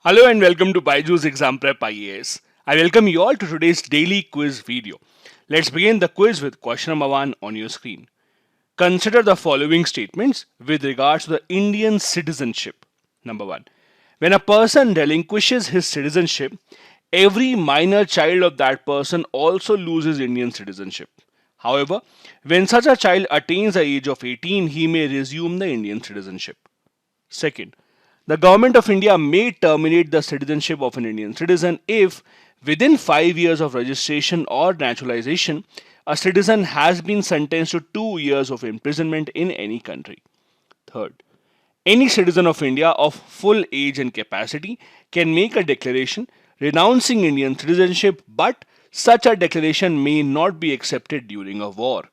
Hello and welcome to BYJU'S Exam Prep IAS. I welcome you all to today's daily quiz video. Let's begin the quiz with question number 1 on your screen. Consider the following statements with regards to the Indian citizenship. Number 1. When a person relinquishes his citizenship, every minor child of that person also loses Indian citizenship. However, when such a child attains the age of 18, he may resume the Indian citizenship. Second, the government of India may terminate the citizenship of an Indian citizen if, within 5 years of registration or naturalization, a citizen has been sentenced to 2 years of imprisonment in any country. Third, any citizen of India of full age and capacity can make a declaration renouncing Indian citizenship, but such a declaration may not be accepted during a war.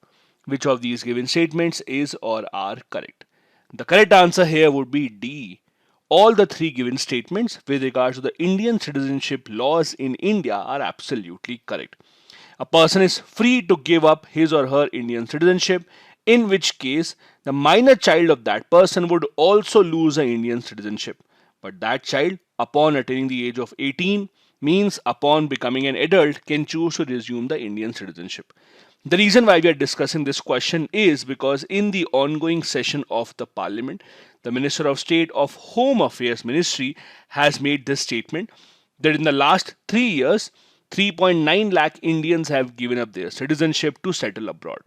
Which of these given statements is or are correct? The correct answer here would be D. All the three given statements with regards to the Indian citizenship laws in India are absolutely correct. A person is free to give up his or her Indian citizenship, in which case the minor child of that person would also lose the Indian citizenship. But that child, upon attaining the age of 18, means upon becoming an adult, can choose to resume the Indian citizenship. The reason why we are discussing this question is because in the ongoing session of the Parliament, the Minister of State of Home Affairs Ministry has made this statement that in the last 3 years, 3.9 lakh Indians have given up their citizenship to settle abroad.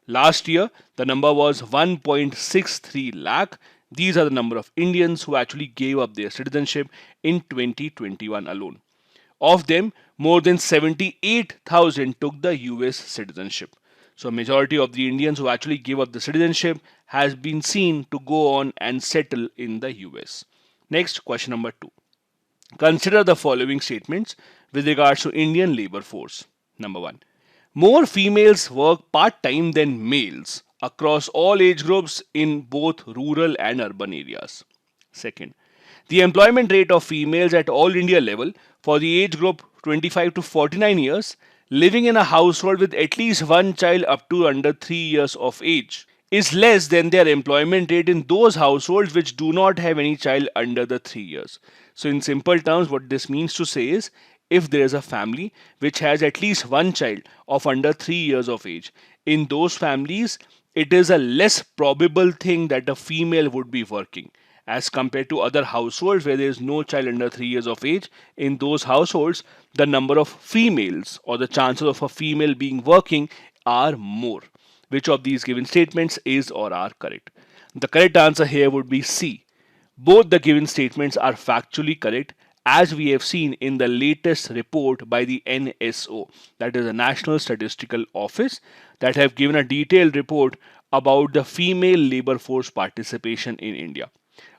Last year, the number was 1.63 lakh. These are the number of Indians who actually gave up their citizenship in 2021 alone. Of them, more than 78,000 took the US citizenship. So, a majority of the Indians who actually give up the citizenship has been seen to go on and settle in the US. Next, question number 2. Consider the following statements with regards to Indian labor force. Number 1. More females work part-time than males across all age groups in both rural and urban areas. Second, the employment rate of females at all India level for the age group 25 to 49 years living in a household with at least one child up to under 3 years of age is less than their employment rate in those households which do not have any child under the 3 years. So, in simple terms, what this means to say is if there is a family which has at least one child of under 3 years of age, in those families, it is a less probable thing that a female would be working as compared to other households where there is no child under 3 years of age. In those households, the number of females or the chances of a female being working are more. Which of these given statements is or are correct? The correct answer here would be C. Both the given statements are factually correct, as we have seen in the latest report by the NSO, that is the National Statistical Office, that have given a detailed report about the female labor force participation in India.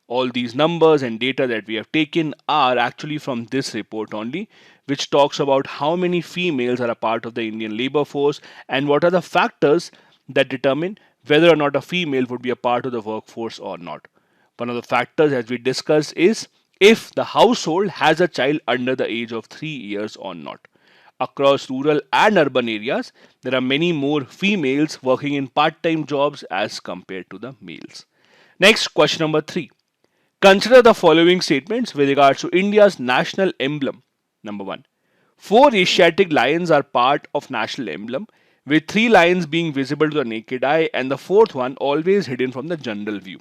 All these numbers and data that we have taken are actually from this report only, which talks about how many females are a part of the Indian labor force and what are the factors that determine whether or not a female would be a part of the workforce or not. One of the factors, as we discussed, is if the household has a child under the age of 3 years or not. Across rural and urban areas, there are many more females working in part-time jobs as compared to the males. Next, question number 3. Consider the following statements with regards to India's national emblem. Number 1. 4 Asiatic lions are part of national emblem, with 3 lions being visible to the naked eye and the fourth one always hidden from the general view.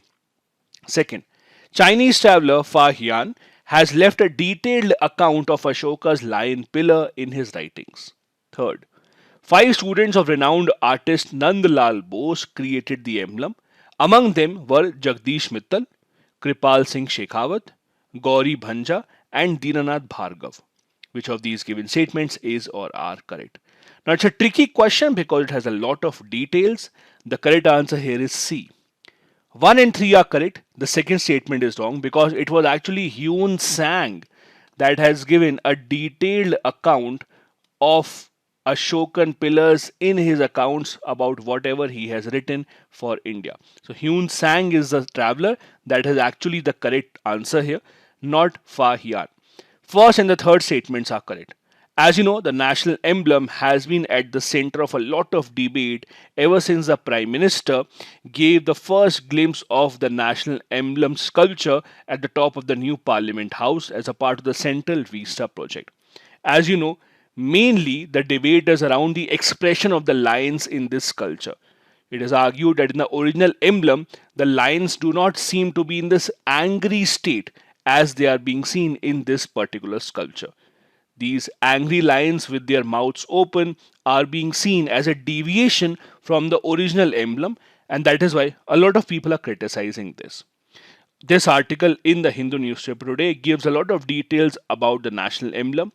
Second, Chinese traveler Fa Hian has left a detailed account of Ashoka's lion pillar in his writings. Third, 5 students of renowned artist Nandlal Bose created the emblem. Among them were Jagdish Mittal, Kripal Singh Shekhawat, Gauri Bhanja, and Dinanath Bhargav. Which of these given statements is or are correct? Now, it's a tricky question because it has a lot of details. The correct answer here is C. 1 and 3 are correct. The second statement is wrong because it was actually Hyun Sang that has given a detailed account of Ashokan pillars in his accounts about whatever he has written for India. So Hyun Sang is the traveler. That is actually the correct answer here, not Fa Hian. First and the third statements are correct. As you know, the national emblem has been at the center of a lot of debate ever since the Prime Minister gave the first glimpse of the national emblem sculpture at the top of the new Parliament House as a part of the Central Vista project. As you know, mainly the debate is around the expression of the lions in this sculpture. It is argued that in the original emblem, the lions do not seem to be in this angry state as they are being seen in this particular sculpture. These angry lions with their mouths open are being seen as a deviation from the original emblem, and that is why a lot of people are criticizing this. This article in the Hindu newspaper today gives a lot of details about the national emblem,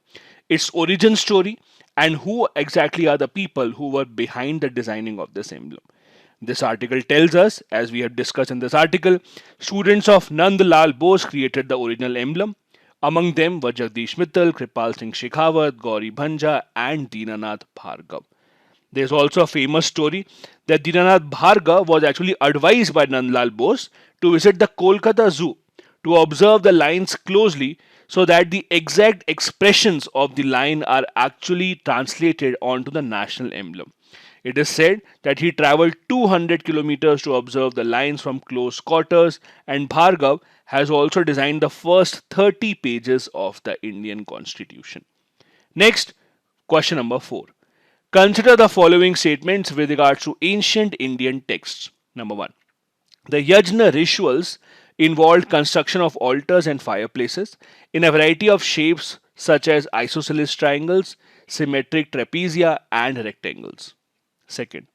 its origin story, and who exactly are the people who were behind the designing of this emblem. This article tells us, as we have discussed in this article, students of Nand Lal Bose created the original emblem. Among them were Jagdish Mittal, Kripal Singh Shekhawat, Gauri Bhanja, and Dinanath Bhargav. There's also a famous story that Dinanath Bhargav was actually advised by Nandlal Bose to visit the Kolkata Zoo to observe the lions closely so that the exact expressions of the lion are actually translated onto the national emblem. It is said that he traveled 200 kilometers to observe the lions from close quarters, and Bhargav has also designed the first 30 pages of the Indian Constitution. Next, question number 4. Consider the following statements with regards to ancient Indian texts. Number 1. The Yajna rituals involved construction of altars and fireplaces in a variety of shapes such as isosceles triangles, symmetric trapezia, and rectangles. Second,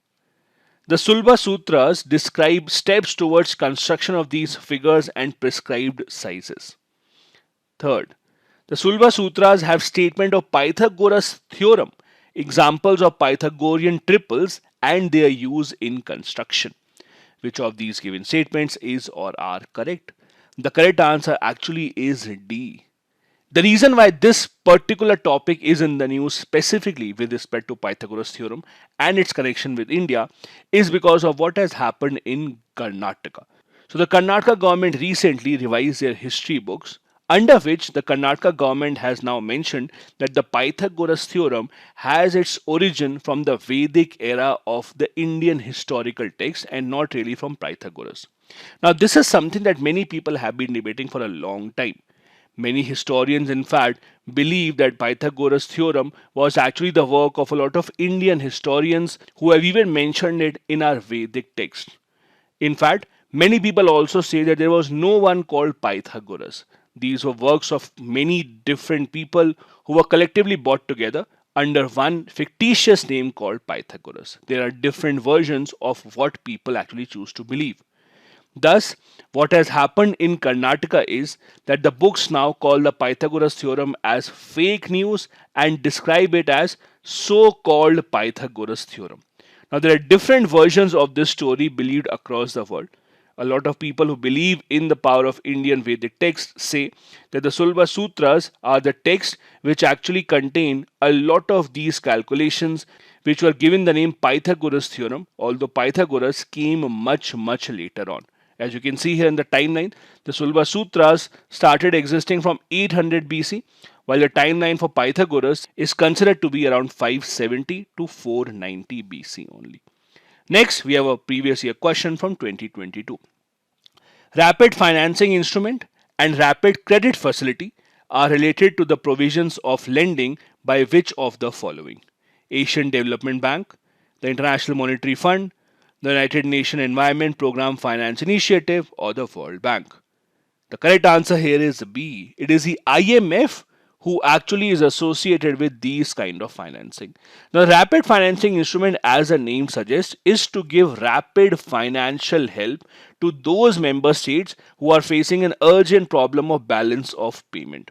the Sulba Sutras describe steps towards construction of these figures and prescribed sizes. Third, the Sulba Sutras have statement of Pythagoras' theorem, examples of Pythagorean triples and their use in construction. Which of these given statements is or are correct? The correct answer actually is D. The reason why this particular topic is in the news specifically with respect to Pythagoras theorem and its connection with India is because of what has happened in Karnataka. So the Karnataka government recently revised their history books, under which the Karnataka government has now mentioned that the Pythagoras theorem has its origin from the Vedic era of the Indian historical text and not really from Pythagoras. Now this is something that many people have been debating for a long time. Many historians, in fact, believe that Pythagoras' theorem was actually the work of a lot of Indian historians who have even mentioned it in our Vedic text. In fact, many people also say that there was no one called Pythagoras. These were works of many different people who were collectively brought together under one fictitious name called Pythagoras. There are different versions of what people actually choose to believe. Thus, what has happened in Karnataka is that the books now call the Pythagoras theorem as fake news and describe it as so-called Pythagoras theorem. Now, there are different versions of this story believed across the world. A lot of people who believe in the power of Indian Vedic texts say that the Sulba Sutras are the texts which actually contain a lot of these calculations which were given the name Pythagoras theorem, although Pythagoras came much later on. As you can see here in the timeline, the Sulba Sutras started existing from 800 BC, while the timeline for Pythagoras is considered to be around 570 to 490 BC only. Next, we have a previous year question from 2022. Rapid financing instrument and rapid credit facility are related to the provisions of lending by which of the following? Asian Development Bank, the International Monetary Fund, the United Nations Environment Programme Finance Initiative, or the World Bank. The correct answer here is B. It is the IMF who actually is associated with these kind of financing. The rapid financing instrument, as the name suggests, is to give rapid financial help to those member states who are facing an urgent problem of balance of payment.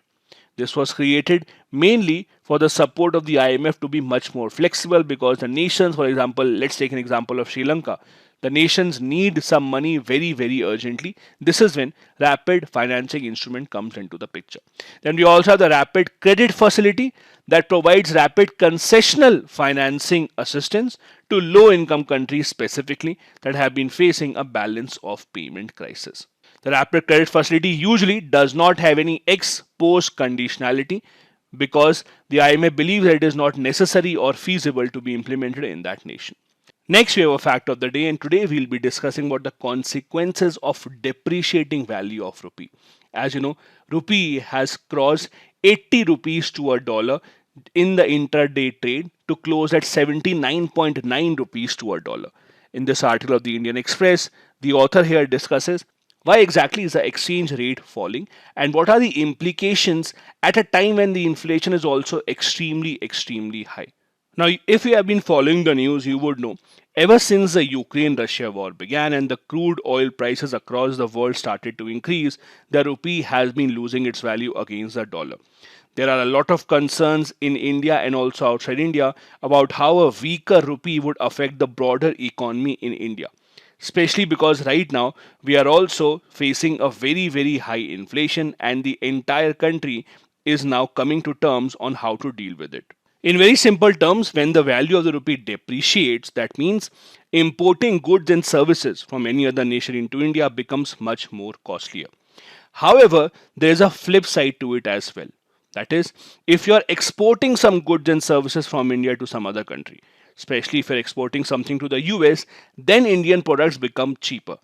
This was created mainly for the support of the IMF to be much more flexible because the nations, for example, let's take an example of Sri Lanka. The nations need some money very urgently. This is when rapid financing instrument comes into the picture. Then we also have the rapid credit facility that provides rapid concessional financing assistance to low income countries specifically that have been facing a balance of payment crisis. The rapid credit facility usually does not have any ex post conditionality, because the IMF believes that it is not necessary or feasible to be implemented in that nation. Next, we have a fact of the day, and today we'll be discussing about the consequences of depreciating value of rupee. As you know, rupee has crossed 80 rupees to a dollar in the intraday trade to close at 79.9 rupees to a dollar. In this article of the Indian Express, the author here discusses why exactly is the exchange rate falling and what are the implications at a time when the inflation is also extremely high. Now, if you have been following the news, you would know ever since the Ukraine-Russia war began and the crude oil prices across the world started to increase, the rupee has been losing its value against the dollar. There are a lot of concerns in India and also outside India about how a weaker rupee would affect the broader economy in India. Especially because right now we are also facing a very high inflation and the entire country is now coming to terms on how to deal with it. In very simple terms, when the value of the rupee depreciates, that means importing goods and services from any other nation into India becomes much more costlier. However, there is a flip side to it as well. That is, if you are exporting some goods and services from India to some other country, especially if you're exporting something to the US, then Indian products become cheaper.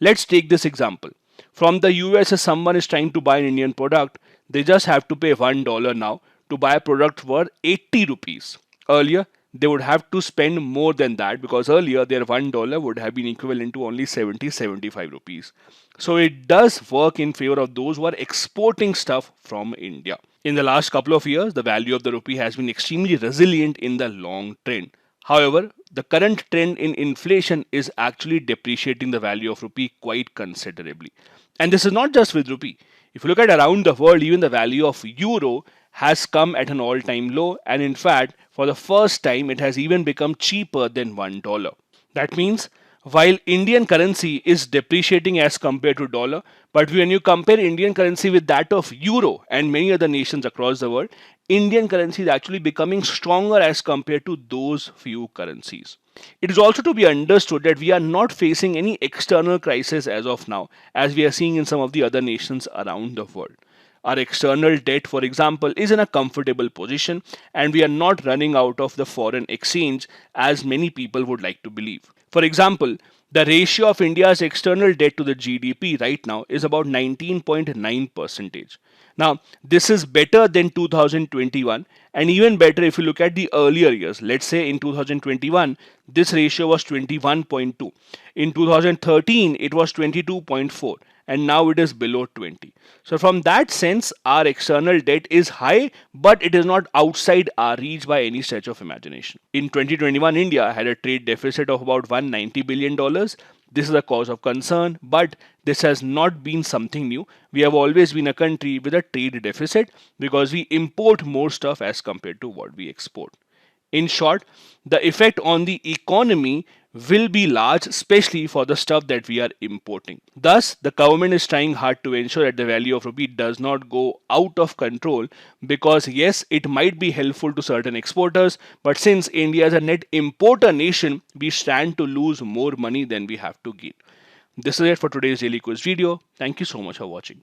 Let's take this example. From the US, if someone is trying to buy an Indian product, they just have to pay $1 now to buy a product worth 80 rupees. Earlier, they would have to spend more than that because earlier their $1 would have been equivalent to only 75 rupees. So it does work in favor of those who are exporting stuff from India. In the last couple of years, the value of the rupee has been extremely resilient in the long trend. However, the current trend in inflation is actually depreciating the value of rupee quite considerably. And this is not just with rupee. If you look at around the world, even the value of euro has come at an all-time low, and in fact, for the first time, it has even become cheaper than $1. That means while Indian currency is depreciating as compared to dollar, but when you compare Indian currency with that of euro and many other nations across the world, Indian currency is actually becoming stronger as compared to those few currencies. It is also to be understood that we are not facing any external crisis as of now, as we are seeing in some of the other nations around the world. Our external debt, for example, is in a comfortable position and we are not running out of the foreign exchange as many people would like to believe. For example, the ratio of India's external debt to the GDP right now is about 19.9%. Now, this is better than 2021 and even better if you look at the earlier years. Let's say in 2021, this ratio was 21.2. In 2013, it was 22.4 and now it is below 20. So from that sense, our external debt is high, but it is not outside our reach by any stretch of imagination. In 2021, India had a trade deficit of about $190 billion. This is a cause of concern, but this has not been something new. We have always been a country with a trade deficit because we import more stuff as compared to what we export. In short, the effect on the economy will be large, especially for the stuff that we are importing. Thus, the government is trying hard to ensure that the value of rupee does not go out of control because yes, it might be helpful to certain exporters, but since India is a net importer nation, we stand to lose more money than we have to gain. This is it for today's daily quiz video. Thank you so much for watching.